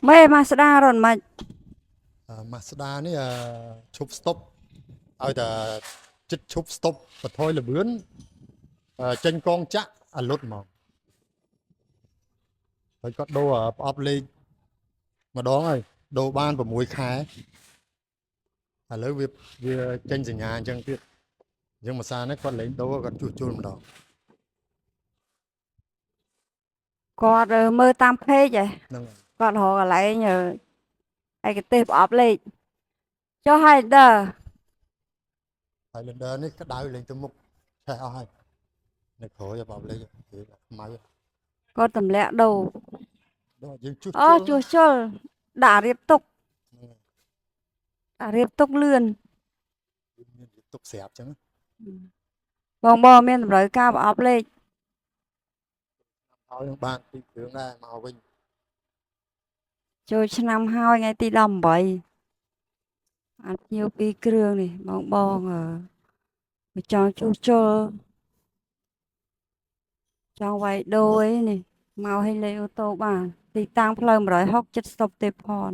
mấy Mazda rồi mà Mazdaនេះឈប់ stop ឲ្យតែចិត្តឈប់ stop បន្ថយល្បឿនចេញកងចាក់អាលុតហ្មងហើយគាត់ដូរប្រអប់លេខម្ដងហើយដូរបាន6 ខែឥឡូវវាចេញសញ្ញាអញ្ចឹងទៀតអញ្ចឹងមួយសារនេះគាត់លេងដូរគាត់ជួសជុលម្ដង គាត់មើលតាមเพจហ៎ហ្នឹងគាត់រកកន្លែងឯកទេសប្រអប់លេខចុះហើយដើហើយ Highlander នេះក្តៅលេងទៅមុខឆេះអស់ហើយនៅក្រោយប្រអប់លេខវាខ្មៅគាត់ទម្លាក់ដូរដល់យើងជួសអូជុលជួសជុលដាក់រៀបទុកដាក់រៀបទុកលឿនមានទុកស្រាប់អញ្ចឹងបងមានតម្រូវការប្រអប់លេខហើយនឹងបានពីគ្រឿងដែរមកវិញ ចូលឆ្នាំហើយថ្ងៃទី18អានភ្ញៀវ2គ្រឿងនេះបងចង់ជួសជុលចង់វាយដូរអីនេះមកឲ្យលេខអូតូបានទីតាំងផ្លូវ160 70ស្តុបទេផន